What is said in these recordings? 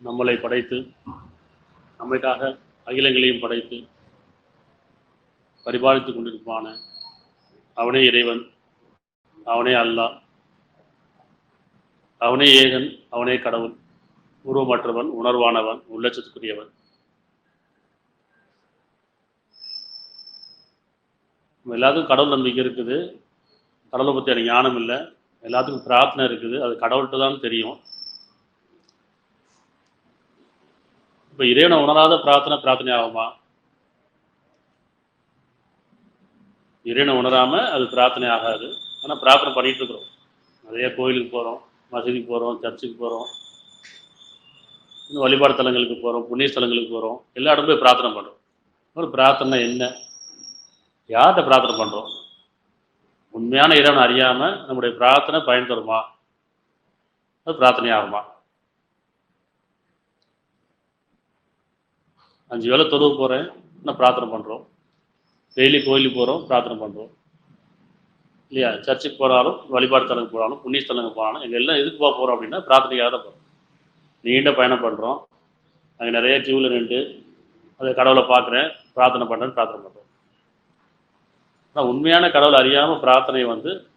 நம்மளை படைத்து நம்மைக்காக அகிலங்களையும் படைத்து பரிபாலித்துக் கொண்டிருப்பான அவனே இறைவன், அவனே அல்லாஹ், அவனே ஏகன், அவனே கடவுள், உருவமற்றவன், உணர்வானவன், உள்ளச்சத்துக்குரியவன். எல்லாத்துக்கும் கடவுள் நம்பிக்கை இருக்குது, கடவுளை பற்றியான ஞானம் இல்லை, எல்லாத்துக்கும் பிரார்த்தனை இருக்குது, அது கடவுள்கிட்ட தான் தெரியும். இப்போ இறைவனை உணராத பிரார்த்தனை ஆகுமா? இறைவனை உணராம அது பிரார்த்தனை ஆகாது. ஆனால் பிரார்த்தனை பண்ணிட்டு இருக்கிறோம். நிறைய கோயிலுக்கு போகிறோம், மசூதிக்கு போகிறோம், சர்ச்சுக்கு போகிறோம், இன்னும் வழிபாடு தலங்களுக்கு போகிறோம், புண்ணிய ஸ்தலங்களுக்கு போகிறோம், எல்லா இடமும் போய் பிரார்த்தனை பண்ணுறோம். ஒரு பிரார்த்தனை என்ன? யார்கிட்ட பிரார்த்தனை பண்ணுறோம்? உண்மையான இறைவனை அறியாமல் நம்முடைய பிரார்த்தனை பயன் தருமா? அது பிரார்த்தனை ஆகுமா? 5 வேளை தொழுவு போகிறேன், நான் பிரார்த்தனை பண்ணுறோம். டெய்லி கோயிலுக்கு போகிறோம், பிரார்த்தனை பண்ணுறோம் இல்லையா? சர்ச்சுக்கு போனாலும், வழிபாடு தலங்களுக்கு போனாலும், புண்ணிய ஸ்தலங்களுக்கு போனாலும், எங்கள் எல்லாம் எதுக்கு போகிறோம் அப்படின்னா பிரார்த்தனைக்காக தான் போகிறோம். நீண்ட பயணம் பண்ணுறோம், அங்கே நிறைய கியூவில் நின்று அதை கடவுளை பார்க்குறேன், பிரார்த்தனை பண்ணுறேன்னு பிரார்த்தனை பண்ணுறோம். ஆனால் உண்மையான கடவுளை அறியாமல் பிரார்த்தனை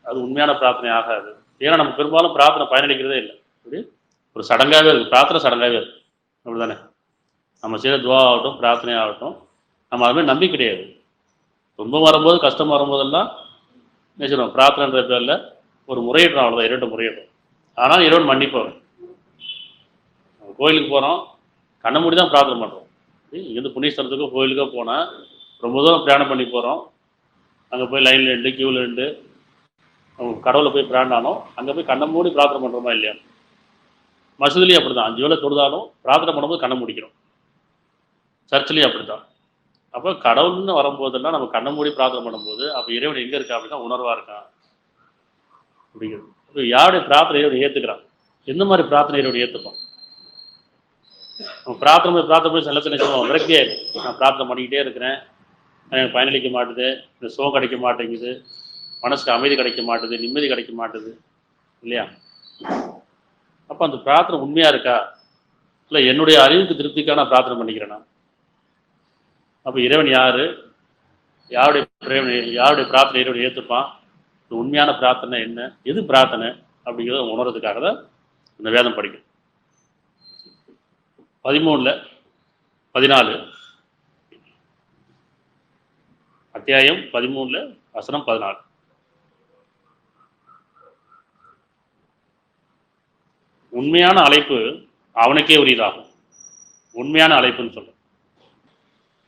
அது உண்மையான பிரார்த்தனை ஆகாது. ஏன்னா நம்ம பெரும்பாலும் பிரார்த்தனை பயனளிக்கிறதே இல்லை. அப்படி ஒரு சடங்காகவே இருக்குது, பிரார்த்தனை சடங்காகவே இருக்குது. அப்படி தானே? நம்ம செய்கிற துவா ஆகட்டும், பிரார்த்தனை ஆகட்டும், நம்ம அதுமாதிரி நம்பி கிடையாது. துன்பம் வரும்போது, கஷ்டம் வரும்போதெல்லாம் நினைச்சிடும் பிரார்த்தனைன்ற பேரில் ஒரு முறையிடுறோம், அவ்வளோதான், இறைவன் முறையிடுறோம். ஆனால் இறைவன் மன்னிப்பவன். கோயிலுக்கு போகிறோம், கண்ண மூடி தான் பிரார்த்தனை பண்ணுறோம். இங்கேருந்து புண்ணியஸ்தலத்துக்கோ கோயிலுக்கோ போனால் ரொம்ப தூரம் பிரயாணம் பண்ணி போகிறோம், அங்கே போய் லைனில் நின்று கியூவில் நின்று அவங்க கடவுளை போய் பிராண்டானோம், அங்கே போய் கண்ணை மூடி பிரார்த்தனை பண்ணுறோமா இல்லையா? மசூதிலையும் அப்படி தான், 5 வேளை தொழுதாலும் பிரார்த்தனை பண்ணும்போது கண்ணை முடிக்கிறோம். சர்ச்சிலையும் அப்படி தான். அப்போ கடவுள்னு வரும்போதெல்லாம் நம்ம கண்ணை மூடி பிரார்த்தனை பண்ணும்போது அப்போ இறைவன் எங்கே இருக்கா அப்படின்னா உணர்வாக இருக்கான் அப்படிங்கிறது. இப்போ யாருடைய பிரார்த்தனை இறைவனை ஏற்றுக்கிறான்? எந்த மாதிரி பிரார்த்தனை இறைவனை ஏற்றுப்பான்? நம்ம பிரார்த்தனை போய் செல்லத்தை நினைச்சோம், விரக்தியாக இருக்கும். நான் பிரார்த்தனை பண்ணிக்கிட்டே இருக்கிறேன், எனக்கு பயனளிக்க மாட்டுது, இந்த சுகம் கிடைக்க மாட்டேங்குது, மனசுக்கு அமைதி கிடைக்க மாட்டுது, நிம்மதி கிடைக்க மாட்டுது இல்லையா? அப்போ அந்த பிரார்த்தனை உண்மையாக இருக்கா, இல்லை என்னுடைய அறிவுக்கு திருப்திக்காக நான் பிரார்த்தனை பண்ணிக்கிறேன்னா? அப்போ இறைவன் யார், யாருடைய பிரார்த்தனை இறைவன் ஏற்றுப்பான், உண்மையான பிரார்த்தனை என்ன, எது பிரார்த்தனை அப்படிங்கிறத உணர்றதுக்காக தான் இந்த வேதம் படிக்கும். 13-14 அத்தியாயம் 13 வசனம் 14. உண்மையான அழைப்பு அவனுக்கே உரியதாகும். உண்மையான அழைப்புன்னு சொல்ல,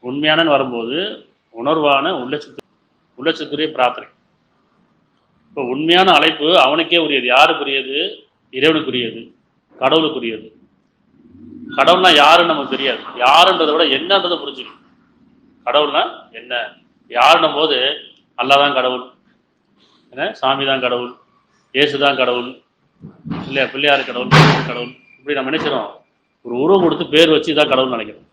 உண்மையான வரும்போது உணர்வான உள்ளச்சத்துக்குரிய பிரார்த்தனை. இப்போ உண்மையான அழைப்பு அவனுக்கே உரியது. யாருக்குரியது? இறைவனுக்குரியது, கடவுளுக்குரியது. கடவுள்னா யாருன்னு நமக்கு தெரியாது, யாருன்றதை விட என்னன்றதை புரிஞ்சுக்கணும். கடவுள்னா என்ன, யாருன்னும் போது அல்லாஹ் தான் கடவுள், என்ன சாமி தான் கடவுள், இயேசு தான் கடவுள் இல்லையா, பிள்ளையார் கடவுள், கடவுள், இப்படி நம்ம நினைச்சிடும். ஒரு உருவம் கொடுத்து பேர் வச்சு இதான் கடவுள்னு நினைக்கிறோம்.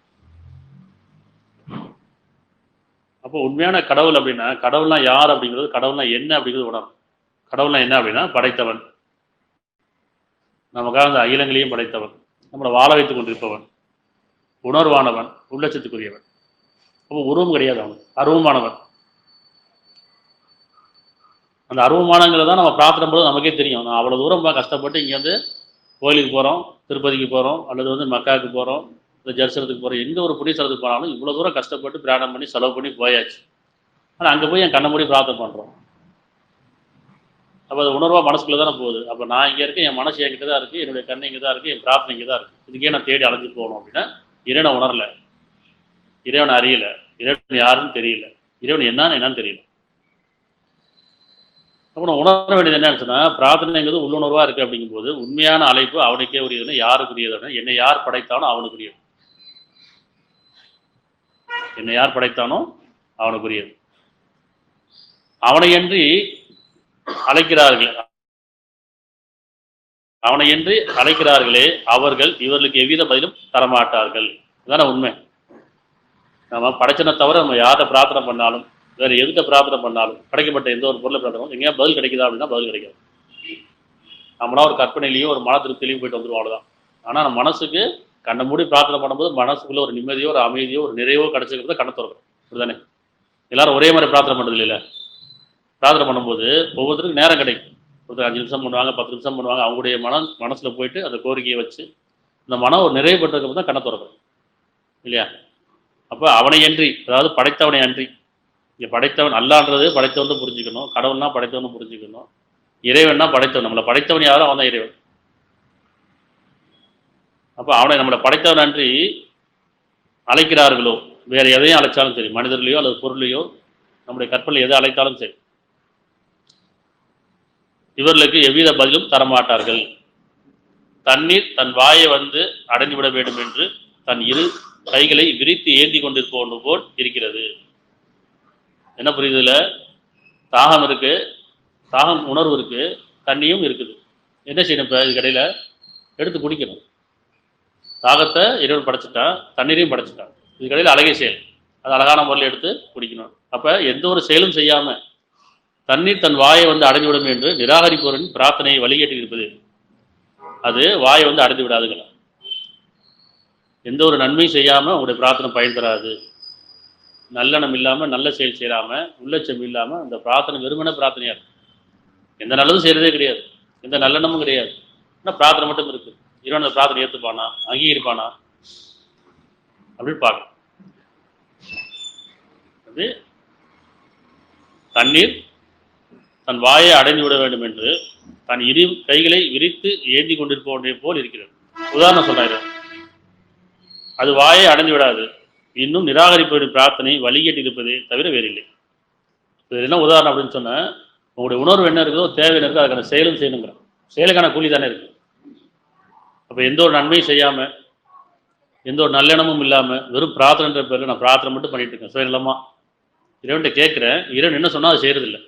அப்போ உண்மையான கடவுள் அப்படின்னா கடவுள்னா யார் அப்படிங்கிறது, கடவுள்னா என்ன அப்படிங்கிறது உணரும். கடவுள்னா என்ன அப்படின்னா படைத்தவன், நமக்காக அந்த அகிலங்களையும் படைத்தவன், நம்மளை வாழ வைத்துக் கொண்டிருப்பவன், உணர்வானவன், உள்ளச்சத்துக்குரியவன். அப்போ உருவம் கிடையாது, அவன் அருவமானவன். அந்த அருவமானங்களை தான் நம்ம பிரார்த்தனை போது நமக்கே தெரியும். நான் அவ்வளோ தூரம் கஷ்டப்பட்டு இங்கேருந்து கோயிலுக்கு போகிறோம், திருப்பதிக்கு போகிறோம், அல்லது மக்காவுக்கு போகிறோம், இல்லை ஜெருசலத்துக்கு போகிறோம், எந்த ஒரு புண்ணிய ஸ்தலத்துக்கு போனாலும் இவ்வளோ தூரம் கஷ்டப்பட்டு பிரயாணம் பண்ணி செலவு பண்ணி போயாச்சு. ஆனால் அங்கே போய் என் கண்ணை மூடி பிரார்த்தனை பண்ணுறோம். அப்போ அது உணர்வாக மனசுக்குள்ளே தானே போகுது. அப்போ நான் இங்கே இருக்கேன், என் மனசு என்கிட்ட தான் இருக்குது, என்னுடைய கண்ணு இங்கே தான் இருக்குது, என் பிரார்த்தனை இங்கே தான் இருக்குது. இதுக்கே நான் தேடி அலைஞ்சு போகணும் அப்படின்னா இறைவனை உணரலை, இறைவனை அறியலை, இறைவன் யாருன்னு தெரியல. இறைவன் என்னன்னு தெரியல. அப்புறம் உணர வேண்டியது என்னன்னு சொன்னா, பிரார்த்தனைங்கிறது உள்ளுணர்வா இருக்கு அப்படிங்கும்போது உண்மையான அழைப்பு அவனுக்கே உரியதுன்னு, யாருக்குரியதுன்னு, என்னை யார் படைத்தானோ அவனுக்குரியது. என்னை யார் படைத்தானோ அவனுக்குரியது. அவனையன்றி அழைக்கிறார்கள், அவனையன்றி அழைக்கிறார்களே அவர்கள் இவர்களுக்கு எவ்வித பதிலும் தரமாட்டார்கள். இதுதானே உண்மை. நம்ம படைச்சனை தவிர நம்ம யாரை பிரார்த்தனை பண்ணாலும், வேற எதுக்க பிரார்த்தனை பண்ணாலும், படைக்கப்பட்ட எந்த ஒரு பொருளை பிரார்த்தனை எங்கேயா பதில் கிடைக்குதா அப்படின்னா பதில் கிடைக்காது. நம்மளா ஒரு கற்பனையிலையும் ஒரு மன திருப்தியிலையும் போயிட்டு வந்துருவோம், அவ்வளோதான். ஆனால் நம்ம மனசுக்கு கண்ணை மூடி பிரார்த்தனை பண்ணும்போது மனசுக்குள்ள ஒரு நிம்மதியோ ஒரு அமைதியோ ஒரு நிறைவோ கிடைச்சிக்கிறத கண்ணை திறக்கும். அப்படிதானே? எல்லாரும் ஒரே மாதிரி பிரார்த்தனை பண்ணுறது இல்லை. பிரார்த்தனை பண்ணும்போது ஒவ்வொருத்தருக்கும் நேரம் கிடைக்கும். ஒருத்தர் 5 நிமிஷம் பண்ணுவாங்க, 10 நிமிஷம் பண்ணுவாங்க. அவங்களுடைய மனசில் போயிட்டு அந்த கோரிக்கையை வச்சு இந்த மனம் ஒரு நிறைவு பெற்றதுக்கு தான் கண்ணை திறக்கும், இல்லையா? அப்போ அவனை அன்றி, அதாவது படைத்தவனை அன்றி, இங்கே படைத்தவன் அல்லான்றது படைத்தவன் புரிஞ்சுக்கணும், கடவுள்னா படைத்தவன் புரிஞ்சுக்கணும், இறைவன்னா படைத்தவன். நம்மளை படைத்தவன் யாரோ அவன் தான் இறைவன். அப்போ அவனை நம்மளை படைத்தவன் அன்றி அழைக்கிறார்களோ, வேற எதையும் அழைச்சாலும் சரி, மனிதர்களையோ அல்லது பொருளையோ, நம்முடைய கற்பனை எதை அழைத்தாலும் சரி, இவர்களுக்கு எவ்வித பதிலும் தரமாட்டார்கள். தண்ணீர் தன் வாயை வந்து அடைந்துவிட வேண்டும் என்று தன் இரு கைகளை விரித்து ஏந்தி கொண்டிருப்போன்னு போல் இருக்கிறது. என்ன புரியுதுல? தாகம் இருக்கு, தாகம் உணர்வு இருக்கு, தண்ணியும் இருக்குது. என்ன செய்யணும்? இப்போ இது கடையில் எடுத்து குடிக்கணும். தாகத்தை இறைவன் படைச்சிட்டான், தண்ணீரையும் படைச்சிட்டான். இது கடையில் அழகிய செயல், அது அழகான முறையில் எடுத்து குடிக்கணும். அப்போ எந்த ஒரு செயலும் செய்யாம தண்ணீர் தன் வாயை வந்து அடைந்துவிடும் என்று நிராகரிப்பவரின் பிரார்த்தனையை வழிகேட்டு இருப்பது, அது வாயை வந்து அடைந்து விடாதுங்களா? எந்த ஒரு நன்மையும் செய்யாம உங்களுடைய பிரார்த்தனை பயன் தராது. நல்லெண்ணம் இல்லாம, நல்ல செயல் செய்யாம, உள்ளச்சம் இல்லாம அந்த பிரார்த்தனை வெறுமன பிரார்த்தனையா இருக்கு. எந்த நல்லதும் செய்யறதே கிடையாது, எந்த நல்லெண்ணமும் கிடையாது. ஆனால் பிரார்த்தனை மட்டும் இருக்கு. இறைவன் அந்த பிரார்த்தனை ஏற்றுப்பானா, அங்கீகரிப்பானா அப்படின்னு பார்க்கணும். அது தண்ணீர் தன் வாயை அடைந்து விட வேண்டும் என்று தன் இரு கைகளை விரித்து ஏந்தி கொண்டிருப்பவனை போல் இருக்கிறது. உதாரணம் சொல்றாரு, அது வாயை அடைந்து விடாது, இன்னும் நிராகரிப்பவரின் பிரார்த்தனை வழிகேட்டு இருப்பதே தவிர வேறில்லை. இது என்ன உதாரணம் அப்படின்னு சொன்னா, உங்களுடைய உணர்வு என்ன இருக்குதோ, தேவை என்ன இருக்கோ அதுக்கான செயலும் செய்யணுங்கிற செயலுக்கான கூலி தானே இருக்கு. அப்போ எந்த ஒரு நன்மையும் செய்யாம, எந்த ஒரு நல்லெண்ணமும் இல்லாம, வெறும் பிரார்த்தனைன்ற பேரில் நான் பிரார்த்தனை மட்டும் பண்ணிட்டு இருக்கேன் சுயநலமா. இறைவன்கிட்ட கேட்கிறேன், இறைவன் என்ன சொன்னா அதை செய்யறதில்லை.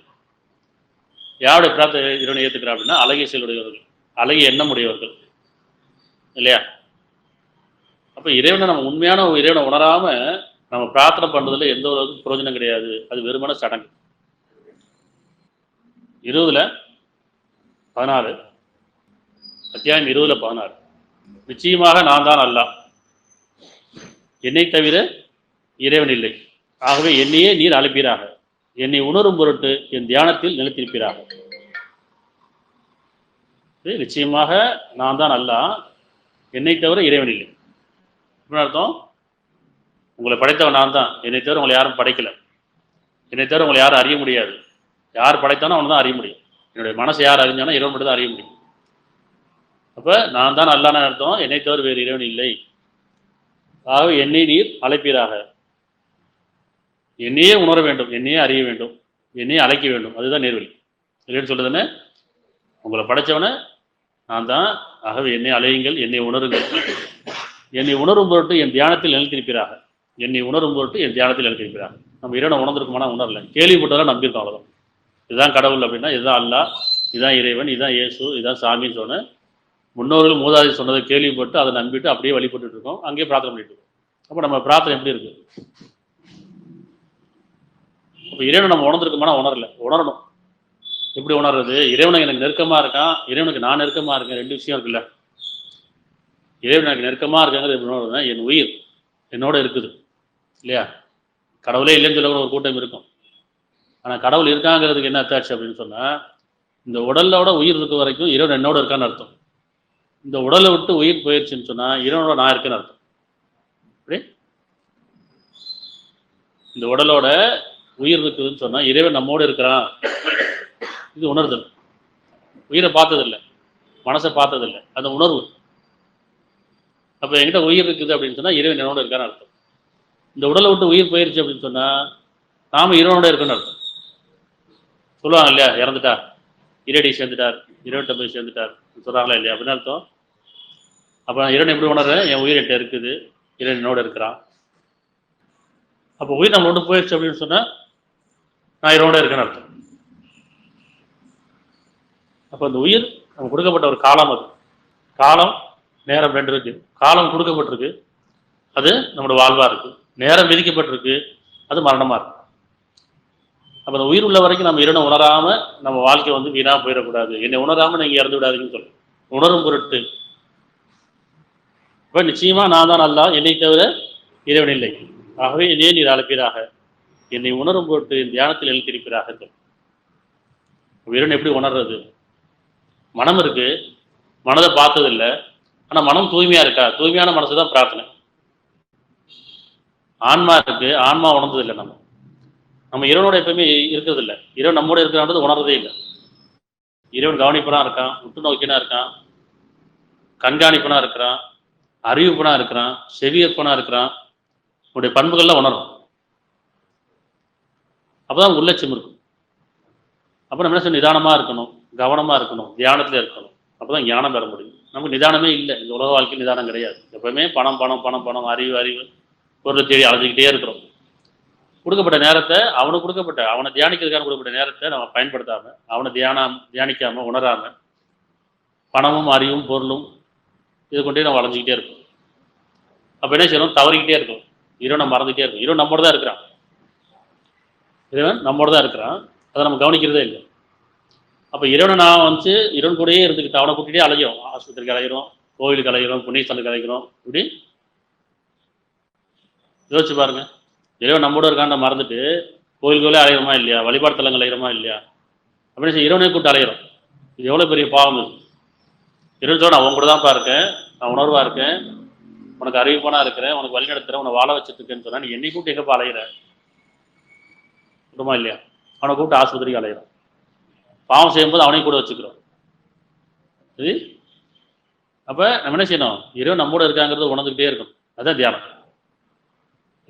யாருடைய பிரார்த்தனை இறைவனை ஏற்றுக்கிறா அப்படின்னா அழகிய செயலுடையவர்கள், அழகிய எண்ணம் உடையவர்கள், இல்லையா? அப்போ இறைவனை நம்ம உண்மையான இறைவனை உணராம நம்ம பிரார்த்தனை பண்றதுல எந்த ஒரு பிரயோஜனம் கிடையாது. அது வெறுமன சடங்கு. 20:16 அத்தியாயம் 20:16 நிச்சயமாக நான் தான் அல்லாஹ், என்னை தவிர இறைவன் இல்லை. ஆகவே என்னையே நீர் அழைப்பீராக, என்னை உணரும் பொருட்டு என் தியானத்தில் நிலைத்திருப்பீராக. நிச்சயமாக நான் தான் அல்லாஹ், என்னை தவிர இறைவன் இல்லை. அர்த்தம், உங்களை படைத்தவன் நான் தான், என்னை தவிர உங்களை யாரும் படைக்கல, என்னை தவிர உங்களை யாரும் அறிய முடியாது. யார் படைத்தானோ அவனை தான் அறிய முடியும். என்னுடைய மனசை யார் அறிஞ்சானோ இறைவன் மட்டும் தான் அறிய முடியும். அப்போ நான் தான் அல்லாஹ்னு அர்த்தம், என்னை தவிர வேறு இறைவன் இல்லை. ஆகவே என்னை நீர் அழைப்பீராக, என்னையே உணர வேண்டும், என்னையே அறிய வேண்டும், என்னையே அழைக்க வேண்டும். அதுதான் நேர்வழி. இல்லைன்னு சொல்லுதுன்னு, உங்களை படைச்சவனை நான் தான், ஆகவே என்னை அழையுங்கள், என்னை உணருங்கள், என்னை உணரும் பொருட்டு என் தியானத்தில் நிலைத்திருப்பீராக, என்னை உணரும் பொருட்டு என் தியானத்தில் நிலைத்திருப்பீராக. நம்ம இறைவனை உணர்ந்திருக்குமானா உணரல, கேள்விப்பட்டதெல்லாம் நம்பியிருக்கோம், அவ்வளோதான். இதுதான் கடவுள் அப்படின்னா, இதுதான் அல்லாஹ், இதுதான் இறைவன், இதுதான் இயேசு, இதுதான் சாமின்னு சொன்ன முன்னோர்கள் மூதாதி சொன்னதை கேள்விப்பட்டு அதை நம்பிட்டு அப்படியே வழிபட்டு இருக்கோம், அங்கேயே பிரார்த்தனை பண்ணிட்டு இருக்கோம். அப்போ நம்ம பிரார்த்தனை எப்படி இருக்கு? அப்போ இறைவனை நம்ம உணர்ந்திருக்குமானா உணரல, உணரணும். எப்படி உணர்றது? இறைவனுக்கு எனக்கு நெருக்கமா இருக்கான், இறைவனுக்கு நான் நெருக்கமா இருக்கேன், ரெண்டு விஷயம் இருக்குல்ல. இறைவன் எனக்கு நெருக்கமா இருக்காங்கிறது எப்படி உணர்றதுன்னா, என் உயிர் என்னோட இருக்குது, இல்லையா? கடவுளே இல்லைன்னு சொல்லக்கூட ஒரு கூட்டம் இருக்கும். ஆனால் கடவுள் இருக்காங்கிறதுக்கு என்ன அத்தாட்சி அப்படின்னு சொன்னா, இந்த உடலோட உயிர் இருக்க வரைக்கும் இறைவன் என்னோட இருக்கான்னு அர்த்தம். இந்த உடலை விட்டு உயிர் போயிடுச்சுன்னு சொன்னா இறைவனோட நான் இருக்கேன்னு அர்த்தம். அப்படி இந்த உடலோட உயிர் இருக்குதுன்னு சொன்னா இறைவன் நம்மோடு இருக்கிறான், இது உணர்தல். உயிரை பார்த்ததில்லை, மனசை பார்த்ததில்லை, அந்த உணர்வு. அப்போ என்கிட்ட உயிர் இருக்குது அப்படின்னு சொன்னா இறைவன் என்னோட இருக்கான்னு அர்த்தம். இந்த உடலை விட்டு உயிர் போயிருச்சு அப்படின்னு சொன்னா நாம இறைவனோட இருக்குன்னு அர்த்தம். சொல்லுவாங்க இல்லையா, இறந்துட்டா இரடி சேர்ந்துட்டார், இறைவன்கிட்ட போய் சேர்ந்துட்டார் சொல்றாங்களா இல்லையா, அப்படின்னு அர்த்தம். அப்போ இறைவன் எப்படி உணர்றேன், என் உயிர் என்கிட்ட இருக்குது, இறைவன் என்னோட இருக்கிறான். அப்போ உயிர் நம்ம ஒன்று போயிடுச்சு அப்படின்னு சொன்னா நான் இறைவனோட இருக்கேன்னு அர்த்தம். அப்போ அந்த உயிர் நம்ம கொடுக்கப்பட்ட ஒரு காலம், அது காலம் நேரம் ரெண்டு இருக்கு. காலம் கொடுக்கப்பட்டிருக்கு, அது நம்மளோட வாழ்வா இருக்கு. நேரம் விதிக்கப்பட்டிருக்கு, அது மரணமா இருக்கு. அப்போ அந்த உயிர் உள்ள வரைக்கும் நம்ம இறைவனை உணராம நம்ம வாழ்க்கை வந்து வீணா போயிடக்கூடாது. என்னை உணராம நீங்க இறந்து விடாதீங்கன்னு சொல்லு, உணரும் பொருட்டு. இப்போ நிச்சயமா நான் தான் அல்லாஹ், என்னை தவிர இறைவன் இல்லை. ஆகவே என்னையே நீர் அழைப்பீராக, என்னை உணரும் பொருட்டு தியானத்தில் எழுத்திருப்பீராக. இறைவன் எப்படி உணர்றது? மனம் இருக்கு, மனதை பார்த்தது இல்லை. ஆனா மனம் தூய்மையா இருக்கா? தூய்மையான மனசு தான் பிரார்த்தனை. ஆன்மா இருக்கு, ஆன்மா உணர்ந்தது இல்லை. நம்ம இறைவனோட எப்பவுமே இருக்கிறது இல்லை. இறைவன் நம்மோட இருக்கிறான்றது உணர்றதே இல்லை. இறைவன் கவனிப்பனா இருக்கான், உற்று நோக்கினா இருக்கான், கண்காணிப்பனா இருக்கிறான், அறிவிப்பனா இருக்கிறான், செவியற்பனா இருக்கிறான். உன்னுடைய பண்புகள்லாம் உணரும். அப்பதான் உள்ளட்சம் இருக்கும். அப்போ நம்ம என்ன செய்யணும்? நிதானமா இருக்கணும், கவனமா இருக்கணும், தியானத்துல இருக்கணும். அப்பதான் ஞானம் பெற முடியும். நமக்கு நிதானமே இல்லை. இந்த உலக வாழ்க்கையில் நிதானம் கிடையாது. எப்பவுமே பணம் பணம் பணம் பணம், அறிவு அறிவு, பொருளை தேடி அழைஞ்சிக்கிட்டே இருக்கிறோம். கொடுக்கப்பட்ட நேரத்தை அவனுக்கு கொடுக்கப்பட்ட, அவனை தியானிக்கிறதுக்கான கொடுக்கப்பட்ட நேரத்தை நம்ம பயன்படுத்தாம, அவனை தியானிக்காம உணராம, பணமும் அறிவும் பொருளும் இது கொண்டே நம்ம வளைஞ்சிக்கிட்டே இருக்கும். அப்போ என்ன செய்யணும்? தவறிக்கிட்டே இருக்கும். இறைவனை மறந்துகிட்டே இருக்கும். இறைவன் நம்மோட தான் இருக்கிறான். இறைவன் நம்மோட தான் இருக்கிறான், அதை நம்ம கவனிக்கிறதே இல்லை. அப்போ இறைவனை நான் வந்து இறைவன் கூடயே இருந்துக்கிட்டு அவனை கூட்டிகிட்டே அலைகிறோம். ஆஸ்பத்திரிக்கு அலைகிறோம், கோவிலுக்கு அலைகிறோம், புண்ணியஸ்தலுக்கு அலைகிறோம். இப்படி யோசிச்சு பாருங்க. இறைவன் நம்மோட இருக்காண்ட மறந்துட்டு கோயில்களே அலைகிறோமா இல்லையா, வழிபாடு தலங்கள் அலைகிறோமா இல்லையா? அப்படின்னு இறைவனை கூட்டு அலைகிறோம். இது எவ்வளோ பெரிய பாவம் இது. இறைவன் சொல்ல, நான் உன் கூட தான்ப்பா இருக்கேன், நான் உணர்வா இருக்கேன், உனக்கு அறிவிப்பானா இருக்கிறேன், உனக்கு வழி நடத்துறேன், உன்னை வாழ வச்சுட்டு இருக்கேன்னு சொன்னா நீ என்னை கூப்பிட்டு எங்கப்பா அலைகிற? சொல்லுமா இல்லையா? அவனை கூப்பிட்டு ஆஸ்பத்திரிக்கு அலைகிறான். பாவம் செய்யும்போது அவனையும் கூட வச்சுக்கிறோம். சரி, அப்போ நம்ம என்ன செய்யணும்? இறைவன் நம்மோட இருக்காங்கிறது உணர்ந்துக்கிட்டே இருக்கணும். அதுதான் தியானம்.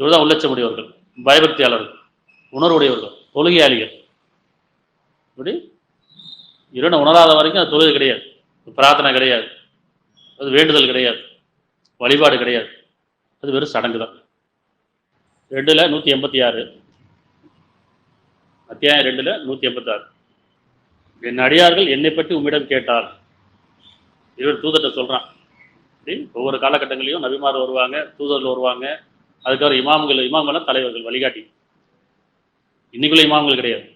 இவர்தான் உள்ளட்சமுடையவர்கள், பயபக்தியாளர்கள், உணர்வுடையவர்கள், தொழுகையாளிகள். இப்படி இறைவனை உணராத வரைக்கும் அது தொழுகை கிடையாது, பிரார்த்தனை கிடையாது, அது வேண்டுதல் கிடையாது, வழிபாடு கிடையாது. அது வெறும் சடங்கு தான். 2:186, அத்தியாயம் 2:186. என் அடியார்கள் என்னை பற்றி உம்மிடம் கேட்டார். இவர் தூதர்கிட்ட சொல்றான். ஒவ்வொரு காலகட்டங்களையும் நபிமார் வருவாங்க, தூதர்கள் வருவாங்க, அதுக்கப்புறம் இமாம்கள் தலைவர்கள், வழிகாட்டி. இன்னைக்குள்ள இமாம்கள் கிடையாது.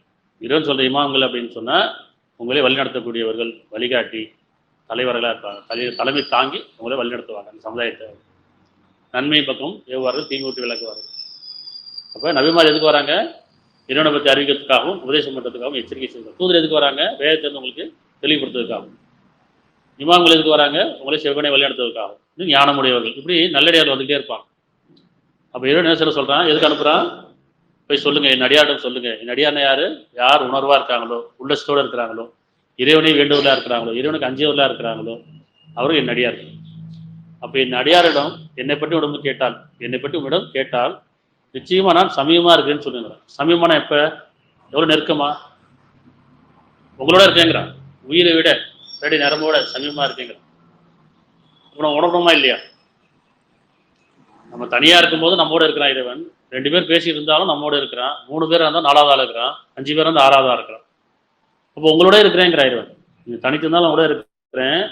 இறைவன் சொல்ற இமாம்கள் அப்படின்னு சொன்னா உங்களே வழிநடத்தக்கூடியவர்கள், வழிகாட்டி, தலைவர்களாக இருப்பாங்க. தலைமை தாங்கி உங்களே வழிநடத்துவாங்க அந்த சமுதாயத்தை. நன்மை பக்கம் ஏவுவார்கள், தீங்கு விட்டு விளக்குவார்கள். அப்போ நபிமார் எதுக்கு வராங்க? இறைவனை பற்றி அறிவிக்கிறதுக்காகவும் உபதேசம் பண்ணுறதுக்காகவும் எச்சரிக்கை செய்வாங்க. தூதர் எதுக்கு வராங்க? வேதத்தை உங்களுக்கு தெளிவுபடுத்துவதற்காகவும். இமாம்கள் எதுக்கு வராங்க? உங்களே செவ்வனை வழிநடத்துவதற்காகவும். இது ஞானமுடையவர்கள். இப்படி நல்லடியார்கள் வந்துகிட்டே இருப்பாங்க. அப்போ இறைவன் என்ன சொல்கிறான்? எதுக்கு அனுப்புகிறான்? போய் சொல்லுங்க, என் அடியாரிடம் சொல்லுங்க. என் அடியார்னா யாரு? யார் உணர்வா இருக்காங்களோ, உள்ளத்தோடு இருக்கிறாங்களோ, இறைவனை வேண்டுவர்களாக இருக்கிறாங்களோ, இறைவனுக்கு அஞ்சியவர்களாக இருக்கிறாங்களோ, அவரும் என் அடியார். அப்போ என் அடியாரிடம் என்னை பற்றி உங்களிடம் கேட்டால் நிச்சயமா நான் சமீபமா இருக்கேன்னு சொல்லுங்க. சமீபமான எப்ப? எவ்வளவு நெருக்கமா? உங்களோட இருக்கேங்கிறான். உயிரை விட ரெடி நரம்போட சமீபமா இருக்கேங்கிறான். உணரணுமா இல்லையா? நம்ம தனியா இருக்கும்போது நம்மோட இருக்கிறான் இறைவன். 2 பேர் பேசி இருந்தாலும் நம்மோட இருக்கிறான். 3 பேர் இருந்தாலும் 4வது ஆள் இருக்கிறான். 5 பேர் இருந்தால் 6வது ஆள் இருக்கிறான். அப்போ உங்களோட இருக்கிறேங்கிற இறைவன். நீங்க தனித்து இருந்தாலும் உங்களோட இருக்கிறேன்.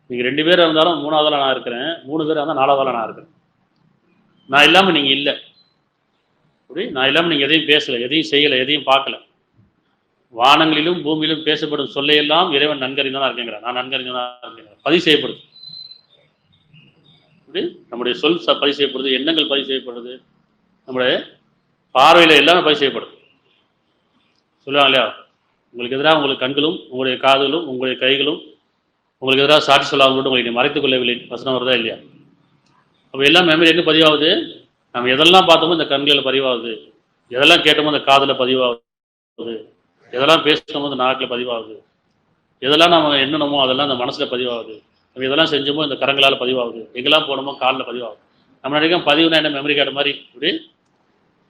நீங்க 2 பேர் இருந்தாலும் 3வது ஆள் நான் இருக்கிறேன். 3 பேர் இருந்தால் 4வது ஆள் நான் இருக்கிறேன். நான் இல்லாம நீங்க இல்லை. அப்படி நான் இல்லாமல் நீங்கள் எதையும் பேசலை, எதையும் செய்யலை, எதையும் பார்க்கல. வானங்களிலும் பூமியிலும் பேசப்படும் சொல்லையெல்லாம் இறைவன் நன்கறிந்ததான் இருக்கேங்கிறான். நான் நன்கறிந்ததான் இருக்கேங்கிறேன். பதிவு செய்யப்படுது. அப்படி நம்முடைய சொல் பதிவு செய்யப்படுது, எண்ணங்கள் பதிவு செய்யப்படுது, நம்முடைய பார்வையில் எல்லாமே பதிவு செய்யப்படுது. சொல்லுவாங்க இல்லையா, உங்களுக்கு எதிராக உங்களுக்கு கண்களும் உங்களுடைய காதுகளும் உங்களுடைய கைகளும் உங்களுக்கு எதிராக சாட்சி சொல்லாமல் கூட உங்களை மறைத்துக் கொள்ளவில்லை வசனம் வருதா இல்லையா? அப்போ எல்லாம் மெமரி எங்கே பதிவாகுது? நம்ம எதெல்லாம் பார்த்தோமோ இந்த கண்களில் பதிவாகுது, எதெல்லாம் கேட்டோமோ இந்த காதில் பதிவாகுது, எதெல்லாம் பேசணுமோ இந்த நாட்டில் பதிவாகுது, எதெல்லாம் நம்ம எண்ணணுமோ அதெல்லாம் இந்த மனசில் பதிவாகுது, நம்ம எதெல்லாம் செஞ்சோமோ இந்த கரங்களால் பதிவாகுது, எங்கெல்லாம் போனோமோ காலில் பதிவாகுது. நம்ம நினைக்கும் பதிவுனா என்ன மெமரி கார்டு மாதிரி இப்படி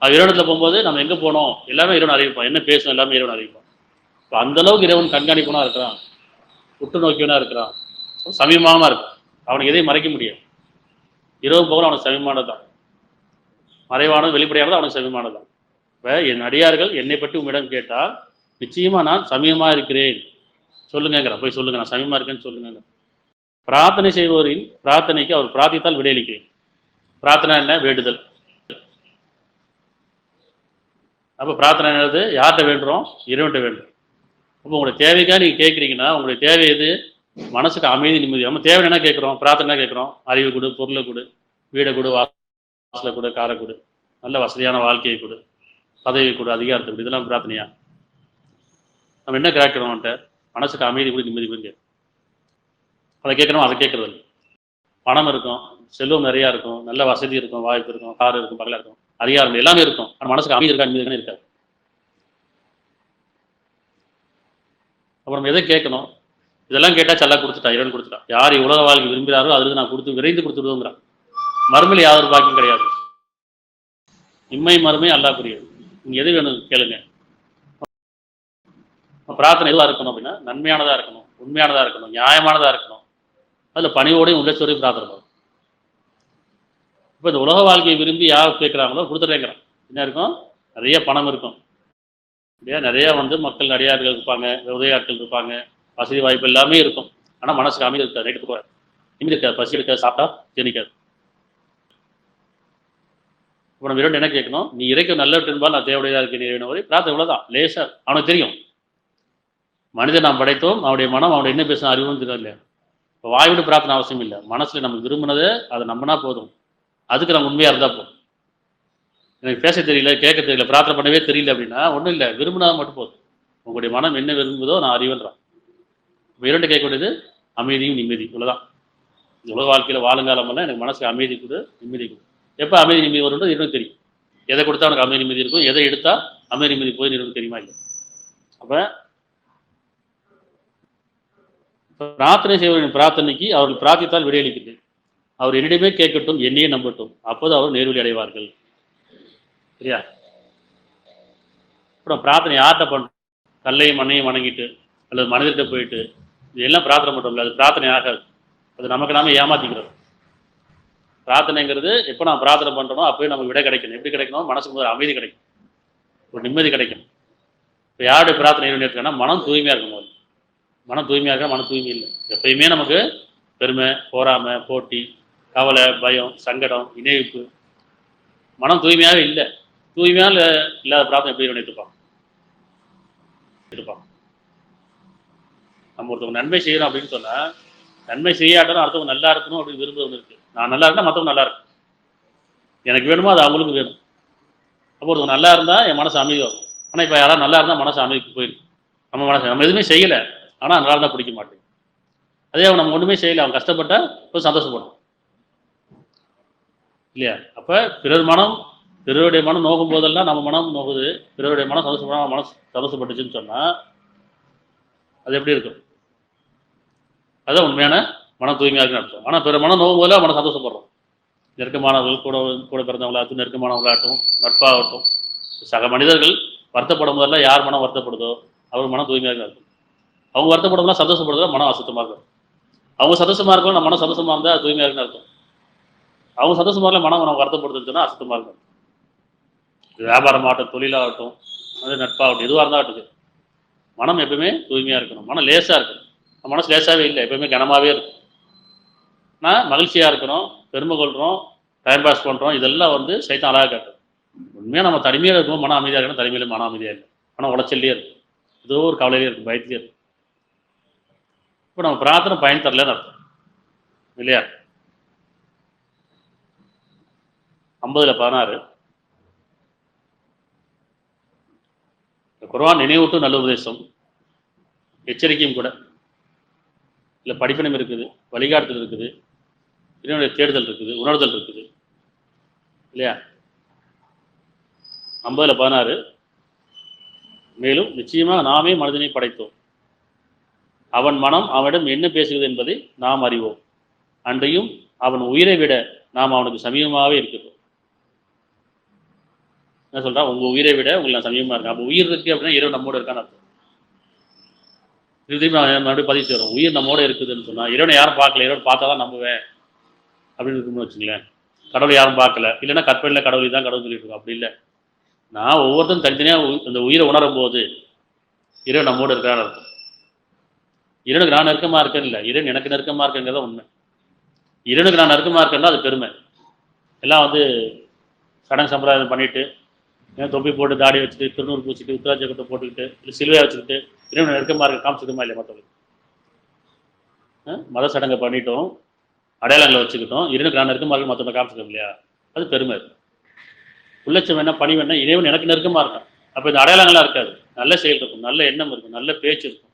அது இறைவனத்தில் போகும்போது நம்ம எங்கே போனோம் எல்லாமே இறைவன் அறிவிப்போம், என்ன பேசணும் எல்லாமே இறைவன் அறிவிப்போம். இப்போ அந்தளவுக்கு இறைவன் கண்காணிப்பனா இருக்கிறான், உற்று நோக்கியவனா இருக்கிறான், சமீபமாக இருக்கும். அவனுக்கு எதையும் மறைக்க முடியாது. இரவு பகல் அவனுக்கு சமீபமானது தான், மறைவானது வெளிப்படையானது அவனுக்கு சமீபமானது தான். இப்போ என் அடியார்கள் என்னை பற்றி உங்களிடம் கேட்டால் நிச்சயமாக நான் சமீபமாக இருக்கிறேன் சொல்லுங்கிறேன், போய் சொல்லுங்க நான் சமீபமாக இருக்கேன்னு சொல்லுங்க. பிரார்த்தனை செய்வோரின் பிரார்த்தனைக்கு அவர் பிரார்த்தித்தால் விடையளிக்கிறேன். பிரார்த்தனை என்ன? வேண்டுதல். அப்போ பிரார்த்தனை என்னது? யார்கிட்ட வேண்டுறோம்? இறைவன்கிட்ட வேண்டும். அப்போ உங்களுடைய தேவைக்காக நீங்கள் கேட்குறீங்கன்னா உங்களுடைய தேவை எது? மனசுக்கு அமைதி, நிம்மதி. நம்ம தேவை என்ன கேட்குறோம்? பிரார்த்தனை கேட்குறோம், அறிவு கொடு, பொருளை கொடு, வீடை கொடு, வாசலை கொடு, காரை கொடு, நல்ல வசதியான வாழ்க்கையை கொடு, பதவி கொடு, அதிகாரத்தை கொடு. இதெல்லாம் பிரார்த்தனையா? நம்ம என்ன கேட்குறோம்? அவன்கிட்ட மனசுக்கு அமைதி கொடு, நிம்மதி கொடு கேட்கும். அதை கேட்குறோம், அதை கேட்குறது. பணம் இருக்கும், செல்வம் நிறையா இருக்கும், நல்ல வசதி இருக்கும், வாய்ப்பு இருக்கும், கார் இருக்கும், பகலாக இருக்கும், அதிகாரம் எல்லாமே இருக்கும். ஆனால் மனசுக்கு அமைதி இருக்கா, நிம்மதி இருக்கான்னு இருக்காது. அப்புறம் எதை கேட்கணும்? இதெல்லாம் கேட்டால் செல்லா கொடுத்துட்டா, இறைவன் கொடுத்துட்டா. யார் உலக வாழ்க்கை விரும்புகிறாரோ அதுக்கு நான் கொடுத்து விரைந்து கொடுத்துடுவோங்கிறான். மறுமையில் யாரும் பாக்கியம் கிடையாது. இம்மை மறுமை அல்லாஹ்வுடையது. நீங்கள் எது வேணும் கேளுங்க. பிரார்த்தனை எதுவாக இருக்கணும் அப்படின்னா நன்மையானதாக இருக்கணும், உண்மையானதாக இருக்கணும், நியாயமானதாக இருக்கணும். அதில் பணியோடையும் உள்ளச்சோரையும் பிரார்த்தனை பண்ணணும். இப்போ இந்த உலக வாழ்க்கையை விரும்பி யார் கேட்குறாங்களோ கொடுத்துட்டேங்கிறான். என்ன இருக்கும்? நிறைய பணம் இருக்கும் இல்லையா, நிறையா மக்கள் அடியார்கள் இருப்பாங்க, உதவியாட்கள் இருப்பாங்க, வசதி வாய்ப்பு எல்லாமே இருக்கும். ஆனால் மனசுக்கு அமைதி இருக்காது, நைட்டு போகாது, நிம்மதி இருக்காது, பசி இருக்காது, சாப்பிட்டா ஜெனிக்காது. இப்போ நம்ம இரண்டு என்ன கேட்கணும்? நீ இறைக்க நல்லவற்று என்பால் நான் தேவையாக இருக்கேன் இறைவன் வரை பிரார்த்தனை. இவ்வளோதான், லேசா. அவனுக்கு தெரியும் மனிதன் நாம் படைத்தோம், அவனுடைய மனம் அவனுடைய என்ன பேசணும் அறிவுன்னு தெரியும் இல்லையா. இப்போ வாய் விட்டு பிரார்த்தனை அவசியம் இல்லை. மனசில் நமக்கு விரும்பினதை அதை நம்பினா போதும். அதுக்கு நம்ம உண்மையாக இருந்தால் போதும். எனக்கு பேச தெரியல, கேட்க தெரியல, பிரார்த்தனை பண்ணவே தெரியல அப்படின்னா ஒன்றும் இல்லை, விரும்பினா மட்டும் போதும். உங்களுடைய மனம் என்ன விரும்புதோ நான் அறிவுன்றான். இப்போ இரண்டு கேட்க வேண்டியது அமைதியும் நிம்மதி. இவ்வளோதான். உலக வாழ்க்கையில் வாழுங்காலமெல்லாம் எனக்கு மனசுக்கு அமைதி கொடு, நிம்மதி கொடு. எப்போ அமைதி நிம்மதி வரும்ன்றது இன்னும் தெரியும். எதை கொடுத்தா அவனுக்கு அமைதி நிம்மதி இருக்கும், எதை எடுத்தா அமைதி நிம்மதி போய் நிறுவனம் தெரியுமா இல்லை. அப்போ பிரார்த்தனை செய்வரின் பிரார்த்தனைக்கு அவர்கள் பிரார்த்தித்தால் விடையளிக்கிறது. அவர் என்னிடமே கேட்கட்டும், என்னையே நம்பட்டும், அப்போது அவர் நேர்வழி அடைவார்கள். சரியா? அப்புறம் பிரார்த்தனை யார்கிட்ட பண்ணுறோம்? கல்லையும் மண்ணையும் வணங்கிட்டு அல்லது மனிதர்கிட்ட போயிட்டு இதெல்லாம் பிரார்த்தனை பண்ணுறோம்ல, அது பிரார்த்தனை ஆகாது. அது நமக்கு நாம ஏமாத்திக்கிறோம். பிரார்த்தனைங்கிறது எப்போ நான் பிரார்த்தனை பண்ணுறோமோ அப்போயே நமக்கு விடை கிடைக்கணும். எப்படி கிடைக்கணும்? மனசுக்கு ஒரு அமைதி கிடைக்கும், ஒரு நிம்மதி கிடைக்கும். இப்போ யாருடைய பிரார்த்தனை இருக்குன்னா மனம் தூய்மையாக இருக்கும். போது மனம் தூய்மையாக இருக்கா, மனம் தூய்மை இல்லை. எப்பயுமே நமக்கு பெருமை, போராமை, போட்டி, கவலை, பயம், சங்கடம், இணைப்பு. மனம் தூய்மையாகவே இல்லை. தூய்மையாக இல்லாத பிரார்த்தனை எப்படி நினைத்துப்பான். நம்ம ஒருத்தவங்க நன்மை செய்யணும் அப்படின்னு சொன்னால் நன்மை செய்யாட்டணும் அடுத்தவங்க நல்லா இருக்கணும் அப்படின்னு விரும்புவது இருக்கு. நான் நல்லா இருந்தால் மற்றவங்க நல்லா இருக்கும், எனக்கு வேணுமோ அது அவங்களுக்கு வேணும். அப்போ ஒருத்தவங்க நல்லா இருந்தால் என் மனசு அமைதியாகும். ஆனால் இப்போ யாராவது நல்லா இருந்தால் மனசு அமைதிக்கு போயிருக்கு. நம்ம எதுவுமே செய்யலை, ஆனால் நல்லா இருந்தால் பிடிக்க மாட்டேங்குது. அதே அவன் நம்ம ஒன்றுமே செய்யலை, அவன் கஷ்டப்பட்டா போய் சந்தோஷப்படும் இல்லையா. அப்போ பிறருடைய மனம் நோக்கும் போதெல்லாம் நம்ம மனம் நோக்குது, பிறருடைய மனம் சந்தோஷப்படாம மனசு சந்தோஷப்பட்டுச்சுன்னு சொன்னால் அது எப்படி இருக்கும்? அதுதான் உண்மையான மன தூய்மையாக இருக்குன்னு அர்த்தம். ஆனால் பிற மனம் நோக்கும் போதெல்லாம் மனம் சந்தோஷப்படுறோம். நெருக்கமானவர்கள், கூட பிறந்தவங்களாகட்டும், நெருக்கமானவங்களாகட்டும், நட்பாகட்டும், சக மனிதர்கள் வருத்தப்படும் போதெல்லாம் யார் மனம் வருத்தப்படுதோ அவர் மனம் தூய்மையாக இருக்கும். அவங்க வருத்தப்படுறதுலாம் சந்தோஷப்படுறதுல மனம் அசுத்தமாக இருக்கும். அவங்க சந்தோஷமாக இருக்கும், நம்ம மனம் சந்தோஷமாக இருந்தால் அது தூய்மையாக இருக்குன்னு அர்த்தம். அவங்க சந்தோஷமாக இல்லை, மனம் நம்ம வருத்தப்படுதுன்னு சொன்னால் அசுத்தமாக இருக்கும். வியாபாரமாகட்டும், தொழிலாகட்டும், அது நட்பாகட்டும், எதுவாக இருந்தாகட்டும் மனம் எப்பவுமே தூய்மையாக இருக்கணும். மனம் லேசாக இருக்கணும். மனசு லேசாகவே இல்லை, எப்பவுமே கனமாகவே இருக்கும். நான் மகிழ்ச்சியாக இருக்கிறோம், பெருமை கொள்கிறோம், டைம் பாஸ் பண்ணுறோம், இதெல்லாம் சைத்தான் அழகாக காட்டும். உண்மையாக நம்ம தனிமையாக இருக்கும், மனம் அமைதியாக இருக்கணும். தனிமையில் மனம் அமைதியாக இல்லை, மனம் உளைச்சல்லே இருக்கும், ஏதோ ஒரு கவலையிலே இருக்கும், பயத்திலே இருக்கும். இப்போ நம்ம பிரார்த்தனை பயன் தரலன்னு அர்த்தம் இல்லையா. 50:16 குர்ஆன் நினைவூட்டும் நல்ல உபதேசம், எச்சரிக்கையும் கூட. இல்லை படிப்பினம் இருக்குது, வழிகாட்டுதல் இருக்குது, இதனுடைய தேடுதல் இருக்குது, உணர்தல் இருக்குது இல்லையா. 50:16 மேலும் நிச்சயமாக நாமே மனிதனை படைத்தோம், அவன் மனம் அவனிடம் என்ன பேசுகிறது என்பதை நாம் அறிவோம், அன்றையும் அவன் உயிரை விட நாம் அவனுக்கு சமீபமாகவே இருக்கிறோம். என்ன சொல்றா, உங்க உயிரை விட உங்களுக்கு நான் சமீபமா இருக்கேன். அப்போ உயிர் இருக்கு அப்படின்னா இறைவன் நம்மோட இருக்கான்னு அர்த்தம். திருப்பி மறுபடியும் பதிவு செய்யறோம். உயிர் நம்மோட இருக்குதுன்னு சொன்னா இறைவனை யாரும் பார்க்கல, இறைவன் பார்த்தா தான் நம்புவேன் அப்படின்னு இருக்குன்னு வச்சுங்களேன். கடவுளை யாரும் பார்க்கல, இல்லைன்னா கற்பனையில் கடவுளை தான் கடவுள் சொல்லிட்டு இருக்கோம். அப்படி இல்லை, நான் ஒவ்வொருத்தரும் தனித்தனியாக அந்த உயிரை உணரும் போது இறைவன் நம்மோடு இருக்கிறான்னு அர்த்தம். இறைவனுக்கு நான் நெருக்கமாக இருக்கேன்னு இல்லை, இறைவன் எனக்கு நெருக்கமாக இருக்குங்கிறத உண்மை. இறைவனுக்கு நான் நெருக்கமாக இருக்கேன்னா அது பெருமை. எல்லாம் வந்து சடங்கு சம்பிரதாயம் பண்ணிட்டு தொப்பி போட்டு தாடி வச்சுட்டு திருநூறு பூச்சிட்டு உத்தராஜகத்தை போட்டுக்கிட்டு இல்லை சிலுவையை வச்சுக்கிட்டு இறைவன் நெருக்கமாக இருக்க காமிச்சிக்கமா இல்லையா மற்றவங்களுக்கு? மத சடங்கை பண்ணிட்டோம், அடையாளங்களை வச்சுக்கிட்டோம், இறைவனுக்கு நான் நெருக்கமாக இருக்க மற்றவங்க காமிச்சிக்கோம் இல்லையா? அது பெருமை. உள்ளட்சம் வேணா பணி வேணா இறைவன் எனக்கு நெருக்கமாக இருக்கான். அப்போ இந்த அடையாளங்களாக இருக்காது, நல்ல செயல் இருக்கும், நல்ல எண்ணம் இருக்கும், நல்ல பேச்சு இருக்கும்,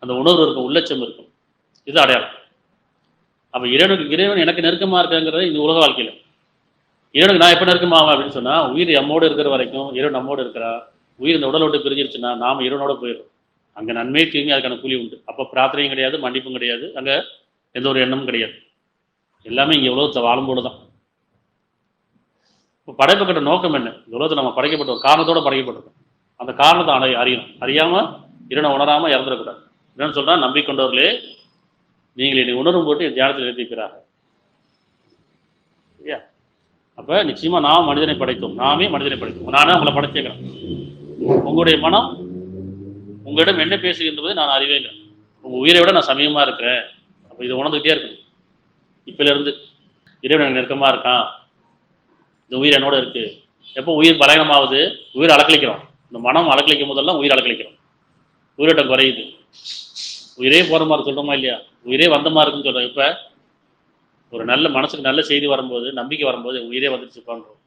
அந்த உணர்வு இருக்கும், உள்ளட்சம் இருக்கும். இது அடையாளம். அப்போ இறைவன் எனக்கு நெருக்கமாக இருக்காங்கிறது இந்த உலக வாழ்க்கையில். இறைவனுக்கு நான் எப்போ நெருக்கமாகும் அப்படின்னு சொன்னால், உயிர் நம்மோடு இருக்கிற வரைக்கும் இறைவன் நம்மோடு இருக்கிறா. உயிர் இந்த உடல் விட்டு பிரிஞ்சிருச்சுன்னா நாம் இறைவனோட போயிடும். அங்கே நன்மை தீமை அதுக்கான கூலி உண்டு. அப்போ பிரார்த்தனையும் கிடையாது, மன்னிப்பும் கிடையாது, அங்கே எந்த ஒரு எண்ணமும் கிடையாது. எல்லாமே இங்கே உலகத்தை வாழும்போது தான். இப்போ படைப்புக்கிட்ட நோக்கம் என்ன? இந்த உலகத்தை நம்ம படைக்கப்பட்டோம், காரணத்தோடு படைக்கப்பட்டிருக்கோம். அந்த காரணத்தை அறியணும். அறியாமல் இறைவனை உணராமல் இறந்துடக்கூடாது. என்னன்னு சொல்கிறான், நம்பிக்கொண்டவர்களே நீங்கள் என்னை உணரும் போட்டு என் தியானத்தில் நிறுத்திக்கிறாங்க. சரியா? அப்போ நிச்சயமாக நாம் மனிதனை படைத்தோம், நாமே மனிதனை படைத்தோம். நானே உங்களை படைச்சேங்கிறேன். உங்களுடைய மனம் உங்களிடம் என்ன பேசுகின்றது நான் அறிவேங்கிறேன். உங்கள் உயிரை விட நான் சமயமாக இருக்கிறேன். அப்போ இதை உணர்ந்துகிட்டே இருக்கணும். இப்பிலிருந்து இறைவன் நெருக்கமாக இருக்கான், இந்த உயிர் என்னோட இருக்கு. எப்போ உயிர் பலகீனமாகுது, உயிர் அலக்களிக்கிறோம். இந்த மனம் அலக்களிக்கும் போதெல்லாம் உயிர் அலக்களிக்கிறோம், உயிரோட்டம் குறையுது. உயிரே போகிற மாதிரி சொல்கிறோமா இல்லையா? உயிரே வந்த மாதிரி இருக்குன்னு சொல்கிறோம். இப்போ ஒரு நல்ல மனசுக்கு நல்ல செய்தி வரும்போது, நம்பிக்கை வரும்போது உயிரே வந்துருச்சு பண்ணுறோம்.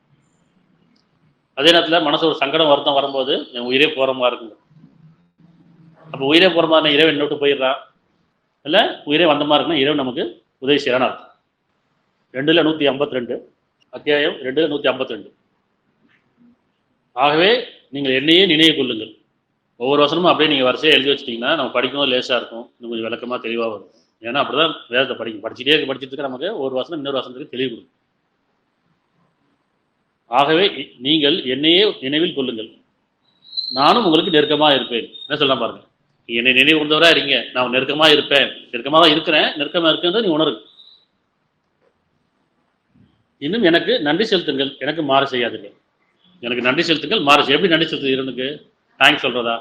அதே நேரத்தில் மனசு ஒரு சங்கடம் வருத்தம் வரும்போது என் உயிரே போகிற மாதிரி இருக்குங்க. அப்போ உயிரே போகிற மாதிரி இறைவன் விட்டு போயிடுறான், இல்லை உயிரே வந்த மாதிரி இருக்குன்னா இறைவன் நமக்கு உதவி செய்யறான்னு அர்த்தம். 2:152 அத்தியாயம் 2:152. ஆகவே நீங்கள் என்னையே நினைவு கொள்ளுங்கள். ஒவ்வொரு வசனமும் அப்படியே நீங்கள் வரிசையாக எழுதி வச்சிட்டிங்கன்னா நம்ம படிக்கும்போது லேசாக இருக்கும், இன்னும் கொஞ்சம் விளக்கமாக தெளிவாக வரும். ஏன்னா அப்படிதான் வேதத்தை படிச்சுட்டே இருக்க நமக்கு ஒரு வசனம் இன்னொரு வசனத்துக்கு தெளிவு கொடுக்கும். ஆகவே நீங்கள் என்னையே நினைவில் கொள்ளுங்கள், நானும் உங்களுக்கு நெருக்கமாக இருப்பேன். என்ன சொல்லலாம் பாருங்க, என்னை நினைவு கொண்டவரா இருங்க, நான் நெருக்கமாக இருப்பேன், நெருக்கமாக தான் இருக்கிறேன், நெருக்கமாக இருக்குன்றதை நீ உணரு. இன்னும் எனக்கு நன்றி செலுத்துங்கள், எனக்கு மாறு செய்யாதுங்கள். எனக்கு நன்றி செலுத்துங்கள், மாறு செய்ய. எப்படி நன்றி செலுத்துது? இறைவனுக்கு தேங்க்ஸ் சொல்றதா?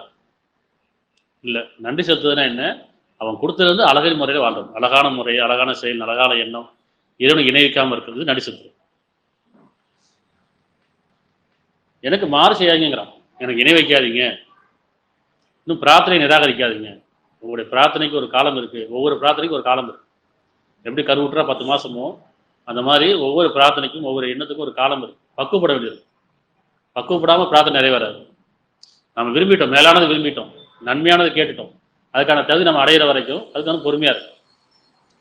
இல்லை. நன்றி செலுத்துதுன்னா என்ன? அவன் கொடுத்தது அழகின் முறையில் வாழ்றது, அழகான முறை, அழகான செயல், அழகான எண்ணம், இறைவனுக்கு இணைவிக்காமல் இருக்கிறது நன்றி செலுத்துது. எனக்கு மாறு செய்யாதீங்கிறான், எனக்கு இணை வைக்காதீங்க, இன்னும் பிரார்த்தனை நிராகரிக்காதீங்க. உங்களுடைய பிரார்த்தனைக்கு ஒரு காலம் இருக்கு, ஒவ்வொரு பிரார்த்தனைக்கும் ஒரு காலம் இருக்கு. எப்படி கருவுற்றா 10 மாசமோ அந்த மாதிரி ஒவ்வொரு பிரார்த்தனைக்கும் ஒவ்வொரு எண்ணத்துக்கும் ஒரு காலம் இருக்கு. பக்குவப்பட வேண்டியது. பக்குவப்படாமல் பிரார்த்தனை நிறைவேறாது. நம்ம விரும்பிட்டோம், மேலானது விரும்பிட்டோம், நன்மையானது கேட்டுட்டோம், அதுக்கான தகுதி நம்ம அடையிற வரைக்கும் அதுக்கான பொறுமையா இருக்கு.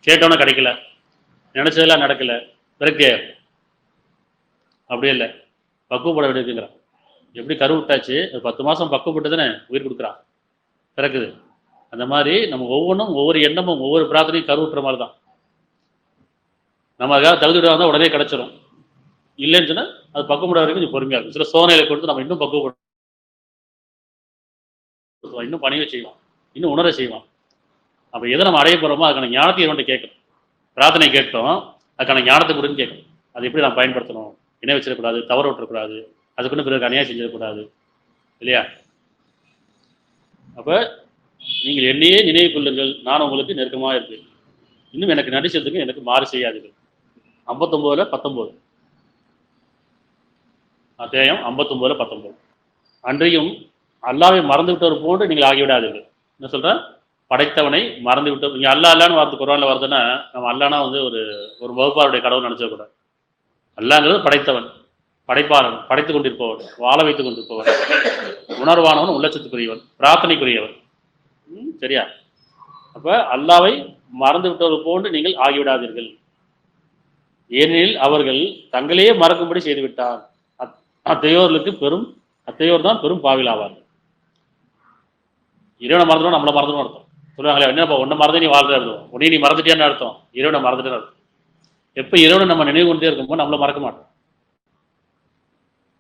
கேட்டோன்னு கிடைக்கல, நினைச்சதெல்லாம் நடக்கல, விரக்தியா அப்படியே இல்லை, பக்குவப்பட வேண்டியிருக்குங்கிறான். எப்படி கருவிட்டாச்சு, 10 மாசம் பக்குவப்பட்டு தானே உயிர் கொடுக்குறான், பிறக்குது. அந்த மாதிரி நம்ம ஒவ்வொன்றும் ஒவ்வொரு எண்ணமும் ஒவ்வொரு பிரார்த்தனையும் கருவுற்ற மாதிரி தான். நம்ம அதுக்காக தகுதியோட வந்தால் உடனே கிடைச்சிடும். இல்லைன்னு சொன்னால் அது பக்குவப்பட வரைக்கும் கொஞ்சம் பொறுமையா இருக்கும். சில சோதனைகளை கொடுத்து நம்ம இன்னும் பக்குவப்படும், இன்னும் பணிவை செய்வோம், இன்னும் உணர செய்வோம். அப்போ எதை நம்ம அடைய போகிறோமோ அதுக்கான ஞானத்தை இவன்ட்டு கேட்கணும். பிரார்த்தனை கேட்டோம், அதுக்கான ஞானத்தை கொடுன்னு கேட்கணும். அது எப்படி நாம் பயன்படுத்தணும், இணை வச்சிடக்கூடாது, தவற விட்டுறக்கூடாது, அதுக்குன்னு பிறகு அநியாயம் செஞ்சிடக்கூடாது இல்லையா? அப்போ நீங்கள் என்னையே நினைவு கொள்ளுங்கள், நான் உங்களுக்கு நெருக்கமாக இருப்பேன், இன்னும் எனக்கு நன்றி செலுத்துங்க, எனக்கு மாறு செய்யாதீர்கள். 59:19 அத்தியாயம் 59:19. அன்றையும் அல்லாவை மறந்து விட்டவர் போன்று நீங்கள் ஆகிவிடாதீர்கள். என்ன சொல்கிறேன்? படைத்தவனை மறந்து விட்டவர். இங்கே அல்லான்னு வார்த்தை குர்ஆன்ல வருதுன்னா நம்ம அல்லானா வந்து ஒரு வகுப்பாருடைய கடவுள் நினச்சக்கூடாது. அல்லாங்கிறது படைத்தவன், படைப்பாளன், படைத்து கொண்டிருப்பவன், வாழ வைத்துக் கொண்டிருப்பவன், உணர்வானவன், உள்ளச்சத்துக்குரியவன், பிரார்த்தனைக்குரியவன். சரியா? அப்போ அல்லாவை மறந்து விட்டவர் போன்று நீங்கள் ஆகிவிடாதீர்கள், ஏனெனில் அவர்கள் தங்களையே மறக்கும்படி செய்துவிட்டார். அத்தையோர் தான் பெரும் பாவிலாவார்கள். இறைவனை மறந்துடும் நம்மளை மறந்துடும் அர்த்தம். சொல்லுவாங்களே, என்னப்பா உன்னை மறந்து நீ வாழ்ற அர்த்தம், உன்னை நீ மறந்துட்டேன்னு அர்த்தம், இறைவனை மறந்துட்டேன்னு அர்த்தம். எப்போ இறைவனை நம்ம நினைவு கொண்டே இருக்கும்போது நம்மளை மறக்க மாட்டோம்.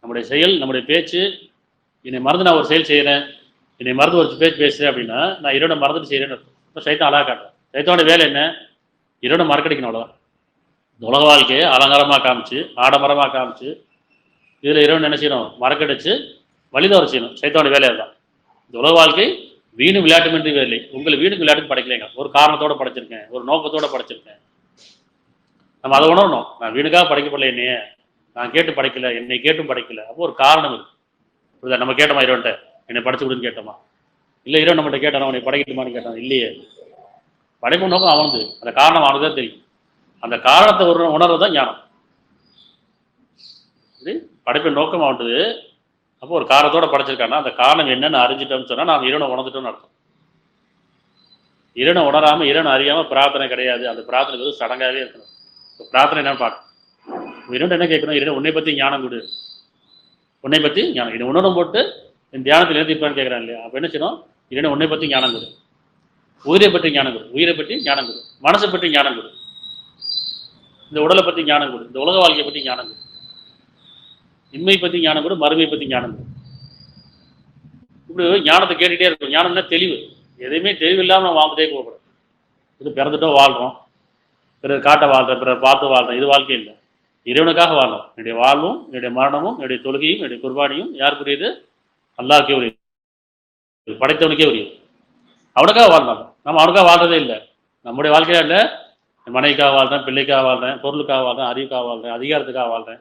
நம்முடைய செயல், நம்முடைய பேச்சு, என்னை மறந்து நான் ஒரு செயல் செய்கிறேன், என்னை மறந்து ஒரு பேச்சு பேசுகிறேன் அப்படின்னா நான் இறைவனை மறந்துட்டு செய்கிறேன்னு அர்த்தம். இப்போ சைத்தான் அழகாக காட்டுறேன். சைத்தானோட வேலை என்ன? இறைவனை மறக்கடிக்கணும், அவ்வளோதான். இந்த உலக வாழ்க்கையை அலங்காரமாக காமிச்சு, ஆடம்பரமாக காமிச்சு, இதில் இறைவன் என்ன செய்யணும்? மறக்கடிச்சு வழிதவர செய்யணும். சைத்தானோட வேலையாக தான். இந்த உலக வாழ்க்கை வீணு விளையாட்டுமின்றி வேலை. உங்களை வீணுக்கு விளையாட்டுக்கு படைக்கலைங்க. ஒரு காரணத்தோடு படைச்சிருக்கேன், ஒரு நோக்கத்தோடு படைச்சிருக்கேன். நம்ம அதை உணரணும். நான் வீணுக்காக படைக்கப்படல, என்னையே நான் கேட்டு படைக்கல, என்னை கேட்டும் படைக்கல. அப்போ ஒரு காரணம் இருக்கு. நம்ம கேட்டோமா இறைவன்ட்ட, என்னை படைச்சு விடுன்னு கேட்டோமா? இல்லை இறைவன் நம்மகிட்ட கேட்டான், உன்னை படைக்கட்டுமான்னு கேட்டான். இல்லையே. படைப்பு நோக்கம் அவனுது, அந்த காரணம் அவனுக்கு தான் தெரியும். அந்த காரணத்தை உணர்வு தான் ஞானம். படைப்பின் நோக்கம் அவனுது. அப்போ ஒரு காரணத்தோட படைச்சிருக்கானா, அந்த காரணம் என்னன்னு அறிஞ்சிட்டோம்னு சொன்னா நாம் இறைவனை உணர்ந்துட்டோம்னு அர்த்தம். இறைவனை உணராம, இறைவனை அறியாம பிரார்த்தனை கிடையாது. அந்த பிரார்த்தனை வந்து சடங்காகவே இருக்கணும். பிரார்த்தனை என்னன்னு பார்க்கணும். இறைவன் என்ன கேட்கணும்? இறைவன் உன்னை பத்தி ஞானம் கொடு, உன்னை பத்தி ஞானம். இதை உணர்வு போட்டு இந்த தியானத்தில் நிறுத்திப்பான்னு கேட்கறான் இல்லையா? அப்ப என்ன செய்யணும்? இறைவன் உன்னை பத்தி ஞானம் கொடு, உயிரை பற்றி ஞானம் கொடு, உயிரை பற்றி ஞானம் கொடு, மனசை பற்றி ஞானம் கொடு, இந்த உடலை பற்றி ஞானம் கொடு, இந்த உலக வாழ்க்கையை பற்றி ஞானம் கொடு, இன்மை பற்றி ஞானம் கொடு, மறுமை பற்றி ஞானம் கொடு. இப்படி ஞானத்தை கேட்டுகிட்டே இருக்கும். ஞானம்னா தெளிவு. எதையுமே தெளிவில்லாமல் நம்ம வாழ்ந்துட்டே போகக்கூடாது. இது பிறந்துட்டோம் வாழ்கிறோம், பிறர் காட்ட வாழ்கிறேன், பிறர் பார்த்து வாழ்கிறேன், இது வாழ்க்கை இல்லை. இறைவனுக்காக வாழணும். என்னுடைய வாழ்வும், என்னுடைய மரணமும், என்னுடைய தொழுகையும், என்னுடைய குர்பானியும் யாருக்குரியது? அல்லாஹ்வுக்கே உரியது, படைத்தவனுக்கே உரியது. அவனுக்காக வாழ்ந்தாங்க. நம்ம அவனுக்காக வாழ்றதே இல்லை. நம்முடைய வாழ்க்கையா இல்லை. மனைவிக்காக வாழ்றேன், பிள்ளைக்காக வாழ்றேன், பொருளுக்காக வாழ்றேன், அறிவுக்காக வாழ்றேன், அதிகாரத்துக்காக வாழ்றேன்,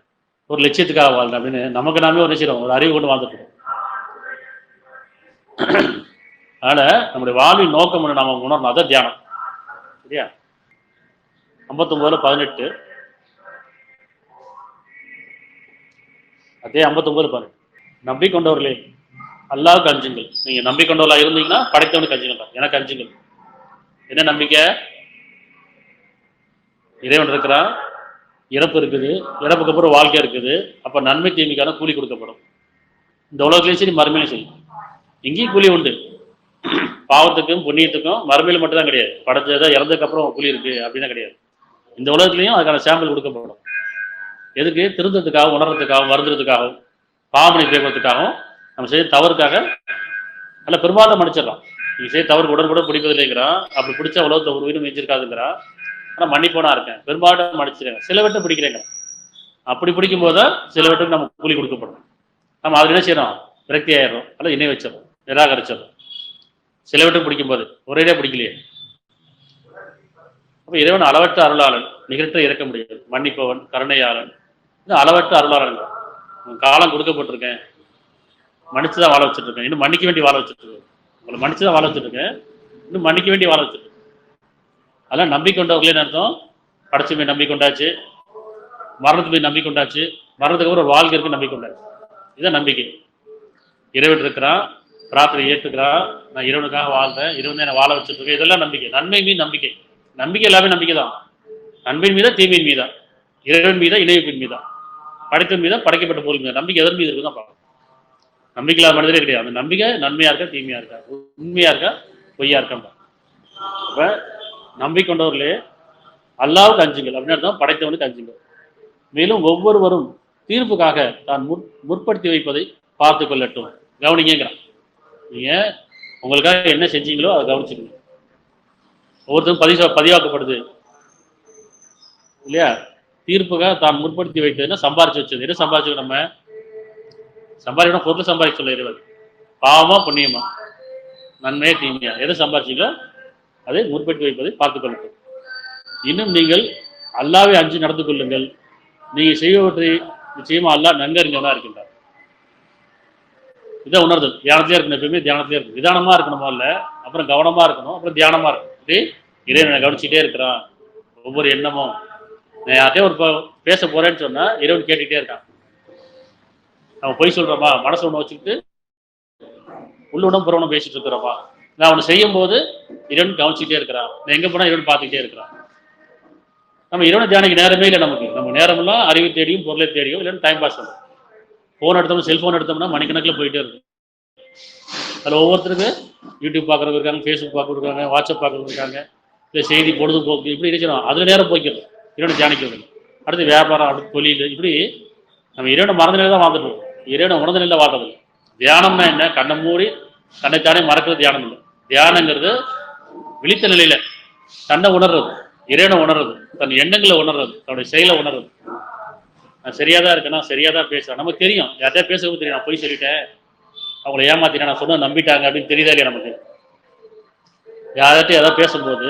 ஒரு லட்சியத்துக்காக வாழ்றேன் அப்படின்னு நமக்கு நாமே ஒரு நிச்சயம், ஒரு அறிவு கொண்டு வாழ்ந்துட்டு. அதனால நம்முடைய வாழ்வின் நோக்கம் நம்ம உணரணும். அதான் தியானம். சரியா? 59:18 அதே 59:18 நம்பிக்கொண்டவர்களே அல்லாஹ்வுக்கு அஞ்சுங்கள். நீங்க நம்பிக்கொண்டவர்களா இருந்தீங்கன்னா படைத்தவனுக்கு அஞ்சுங்கள். எனக்கு அஞ்சுங்கள். என்ன நம்பிக்கை? இறைவன் இருக்கிறான், இறப்பு இருக்குது, இறப்புக்கு அப்புறம் வாழ்க்கை இருக்குது. அப்ப நன்மை தீமைக்கான கூலி கொடுக்கப்படும். இந்த உலகத்திலையும் சரி, மறுமையிலும் சரி. இங்கேயும் கூலி உண்டு. பாவத்துக்கும் புண்ணியத்துக்கும் மறுமையில மட்டும் தான் கிடையாது. படைச்சதை இறந்ததுக்கு அப்புறம் கூலி இருக்கு அப்படின்னா கிடையாது. இந்த உலகத்திலையும் அதுக்கான சாம்பிள் கொடுக்கப்படும். எதுக்கு? திருந்ததுக்காகவும், உணர்றதுக்காகவும், வருந்துறதுக்காகவும், பாவனை பேசுறதுக்காகவும், நம்ம செய்ய தவறுக்காக அல்ல பெரும்பாலும் மன்னிச்சிடலாம். நீங்க செய்ய தவறு உடனுக்குடன் பிடிப்பதில்லைங்கிறான். அப்படி பிடிச்சா உலகத்தை ஒரு உயிரும் மிஞ்சிருக்காதுங்கிறான். ஆனால் மன்னிப்போனா இருக்கேன், பெரும்பாலும் மன்னிச்சிருக்கேன், சில வெட்டம் பிடிக்கிறேங்க. அப்படி பிடிக்கும் போது சில வெட்டுக்கு நம்ம கூலி கொடுக்கப்படும். நம்ம அதில் என்ன செய்யறோம்? விரக்தி ஆயிடுறோம், அல்ல இணை வச்சிடறோம், நிராகரிச்சிடறோம். சில வெட்டம் பிடிக்கும் போது ஒரேடியா பிடிக்கலையே. அப்போ இறைவன் அளவற்ற அருளாளன், நிகழ்த்த இறக்க முடியாது, மன்னிப்பவன், கருணையாளன், அளவற்ற அருளாளன். காலம் கொடுக்கப்பட்டிருக்கேன், மன்னிச்சுதான் வாழ வச்சுட்டு இருக்கேன், இன்னும் மன்னிக்க வேண்டி வாழ வச்சுட்டு இருக்கேன். உங்களை மன்னிச்சுதான் வாழ வச்சுட்டு இருக்கேன், இன்னும் மன்னிக்க வேண்டி வாழ வச்சுட்டு இருக்கேன். அதெல்லாம் நம்பிக்கொண்டவர்களே அர்த்தம். படைச்சு போய் நம்பிக்கொண்டாச்சு, மரணத்து போய் நம்பிக்கொண்டாச்சு, மரணத்துக்கு அப்புறம் ஒரு வாழ்க்கை இருக்கு நம்பிக்கொண்டாச்சு. இதுதான் நம்பிக்கை. இறைவன் இருக்கிறான், பிரார்த்தனை ஏற்றுக்கிறான், நான் இறைவனுக்காக வாழ்றேன், இறைவன் என்னை வாழ வச்சுட்டு இருக்கேன். இதெல்லாம் நம்பிக்கை. நன்மை மீது நம்பிக்கை. நம்பிக்கை எல்லாமே நம்பிக்கை தான். நன்மையின் மீதா, தீமையின் மீதா, இறைவன் மீதா, இணைப்பின் மீதா, படைத்தன் மீதா, படைக்கப்பட்ட பொருள் மீதா. நம்பிக்கை எதன் மீது இருக்குதான் பார்க்கணும். நம்பிக்கை இல்லாத மனிதரே கிடையாது. அந்த நம்பிக்கை நன்மையா இருக்கா, தீமையா இருக்கா, உண்மையா இருக்கா, பொய்யா இருக்கா. அப்ப நம்பிக்கொண்டவர்களே அல்லாஹ்வுக்கு அஞ்சுங்கள் அப்படின்னு தான், படைத்தவனுக்கு அஞ்சுங்கள். மேலும் ஒவ்வொருவரும் தீர்ப்புக்காக தான் முற்படுத்தி வைப்பதை பார்த்து கொள்ளட்டும். கவனிங்கிறான். நீங்க உங்களுக்காக என்ன செஞ்சீங்களோ அதை கவனிச்சுக்கணும். ஒவ்வொருத்தரும் பதிவாக்கப்படுது இல்லையா? தீர்ப்புக்காக தான் முற்படுத்தி வைத்ததுன்னா சம்பாரிச்சு வச்சது. என்ன சம்பாரிச்சு? நம்ம சம்பாதிக்கணும், பொருள் சம்பாதிக்க சொல்ல இறைவன். பாவமா புண்ணியமா, நன்மையா தீமையா, எதை சம்பாதிச்சீங்களோ அதை முற்படுத்தி வைப்பதை பார்த்துக் கொள்ளட்டும். இன்னும் நீங்கள் அல்லாஹ்வை அஞ்சு நடந்து கொள்ளுங்கள். நீங்க செய்வவற்றை நிச்சயமா அல்லாஹ் நன்கறிஞனா இருக்கின்றார். இதை உணர்தல் தியானத்திலே இருக்கணும். எப்பயுமே தியானத்திலே இருக்கணும். நிதானமா இருக்கணும் முதல்ல, அப்புறம் கவனமா இருக்கணும், அப்புறம் தியானமா இருக்கணும். இப்படி இறைவனை கவனிச்சுட்டே இருக்கிறான். ஒவ்வொரு எண்ணமும் நான் யார்கிட்டயே ஒரு பேச போறேன்னு சொன்னா இறைவன் கேட்டுக்கிட்டே இருக்கான். அவன் பொய் சொல்றோமா, மனசு ஒண்ணு வச்சுக்கிட்டு உள்ளுணம் புறவனும் பேசிட்டு இருக்கிறோமா, நான் அவனை செய்யும் போது இறைவன் கவனிச்சுட்டே இருக்கிறான். நான் எங்க போனா இறைவன் பார்த்துக்கிட்டே இருக்கிறான். நம்ம இறைவனை தியானிக்க நேரமே இல்லை நமக்கு. நம்ம நேரமெல்லாம் அறிவு தேடியும் பொருளை தேடியும் இல்லைன்னு டைம் பாஸ் பண்ணுறோம். ஃபோன் எடுத்தோம்னா, செல்ஃபோன் எடுத்தோம்னா மணிக்கணக்கில் போயிட்டே இருக்கும். அதில் ஒவ்வொருத்தருக்கு யூடியூப் பார்க்குறவங்க இருக்காங்க, ஃபேஸ்புக் பார்க்குறவங்க இருக்காங்க, வாட்ஸ்அப் பார்க்குறவங்க இருக்காங்க, இல்லை செய்தி பொழுதுபோக்கு, இப்படி இருக்கிறோம். அதில் நேரம் போய்க்கிறோம். இறைவனை தியானிக்கிறது. அடுத்து வியாபாரம், அடுத்து தொழில், இப்படி நம்ம இறைவனை மறந்துட்டே தான் வாழ்ந்துட்டு இருக்கோம். இறைவனை உணர்ந்த நிலையில் வாழ்றது இல்லை. தியானம்னா என்ன? கண்ணை மூடி தன்னைத்தானே மறக்கிறது தியானம் இல்லை. தியானங்கிறது விழித்த நிலையில தன்னை உணர்றது, இறைவனை உணர்றது, தன் எண்ணங்களை உணர்றது, தன்னுடைய செயலை உணர்றது. நான் சரியா தான் இருக்கேன்னா, சரியா தான் பேசுறேன். நமக்கு தெரியும், யார்கிட்டயா பேசுறது தெரியும். நான் போய் சொல்லிட்டேன், அவங்களை ஏமாத்திட்டேன், நான் சொன்ன நம்பிட்டாங்க அப்படின்னு தெரியுதா இல்லையா நமக்கு? யார்கிட்ட ஏதாவது பேசும்போது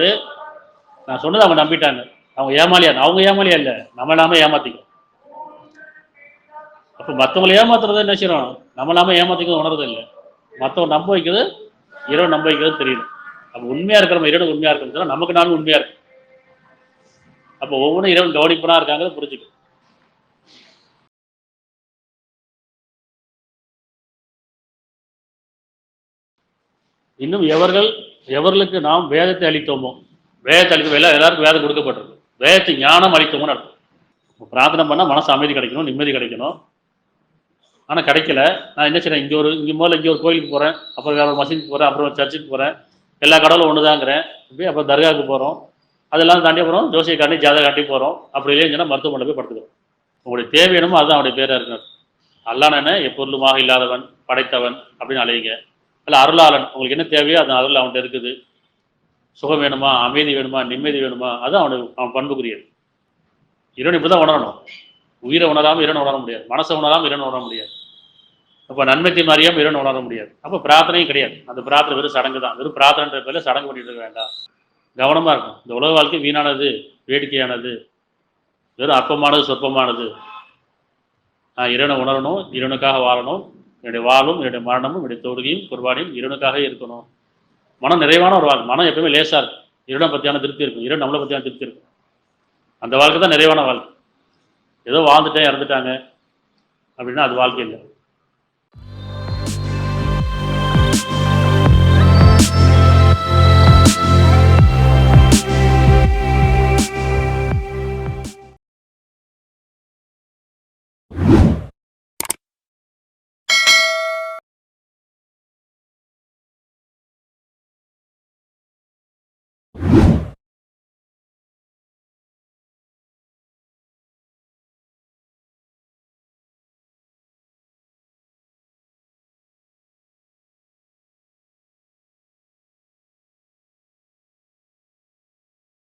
நான் சொன்னது அவங்க நம்பிட்டாங்க, அவங்க ஏமாலியா? அவங்க ஏமாலியா இல்லை, நம்ம நாம ஏமாத்திக்கும். அப்போ மற்றவங்களை ஏமாத்துறது என்ன செய்யறோம்? நம்ம நாம ஏமாத்திக்கிறது உணர்றது இல்லை. மற்றவங்க நம்ப வைக்கிறது, இறைவன் நம்ப வைக்கிறது தெரியல. அப்போ உண்மையா இருக்கிற இறைவன் உண்மையா இருக்கிறது நமக்கு நானும் உண்மையா இருக்கு. அப்போ ஒவ்வொன்றும் இறைவன் கவனிப்பனா இருக்காங்கிறத புரிஞ்சுக்கணும். இன்னும் எவர்களுக்கு நாம் வேதத்தை அளித்தோமோ, வேதத்தை அளித்தோம், எல்லாருக்கும் வேதம் கொடுக்கப்பட்டிருக்கு, வேதத்தை ஞானம் அளித்தோமோன்னு அர்த்தம். பிரார்த்தனை பண்ணால் மனசு அமைதி கிடைக்கணும், நிம்மதி கிடைக்கணும். ஆனால் கிடைக்கல. நான் என்ன செய்றேன், இங்கே முதல்ல இங்கே ஒரு கோயிலுக்கு போகிறேன், அப்புறம் வேற ஒரு மசீதுக்கு போகிறேன், அப்புறம் ஒரு சர்ச்சுக்கு போகிறேன், எல்லா கடவுளும் ஒன்று தாங்கிறேன். இப்படி அப்புறம் தர்காவுக்கு போகிறோம், அதெல்லாம் தாண்டி போகிறோம், ஜோசியை காட்டி ஜாதகம் காட்டி போகிறோம். அப்படி இல்லைன்னு சொன்னால் மருத்துவமனை போய் படுத்துக்கிறோம். உங்களுடைய தேவை என்னமோ அதுதான் அவனுடைய பேராக இருக்கார். அல்லாஹ் என்ன எப்பொருளுமாக இல்லாதவன், படைத்தவன் அப்படின்னு அழைங்க. அல்ல அருளாளன், உங்களுக்கு என்ன தேவையோ அது அருள் அவன்கிட்ட இருக்குது. சுகம் வேணுமா, அமைதி வேணுமா, நிம்மதி வேணுமா, அது அவன் பண்புக்குரியது. இறைவன் இப்படி தான் உணரணும். உயிரை உணராமல் இறைவன் உணர முடியாது, மனசை உணராமல் இறைவன் உணர முடியாது. அப்போ நன்மைத்தை மாறியாமல் இறைவன் உணர முடியாது. அப்போ பிரார்த்தனையும் கிடையாது. அந்த பிரார்த்தனை வெறும் சடங்கு தான். வெறும் பிரார்த்தனைன்ற பேரில் சடங்கு பண்ணிட்டு இருக்க வேண்டாம். கவனமாக இருக்கும். இந்த உலக வாழ்க்கை வீணானது, வேடிக்கையானது, வெறும் அற்பமானது, சொற்பமானது. நான் இறைவனை உணரணும், இறைவனுக்காக வாழணும். என்னுடைய வாழும், என்னுடைய மரணமும், என்னுடைய தொழுகையும் குர்பானியும் இறைவனுக்காக இருக்கணும். மனம் நிறைவான ஒரு வாழ்க்கை. மனம் எப்பவுமே லேசாக இருக்கும். இறைவனை பற்றியான திருப்தி இருக்கும், இறைவன் நம்மளை பற்றியான திருப்தி இருக்கும். அந்த வாழ்க்கை தான் நிறைவான வாழ்க்கை. ஏதோ வாழ்ந்துட்டேன் இறந்துட்டாங்க அப்படின்னா அது வாழ்க்கை இல்லை.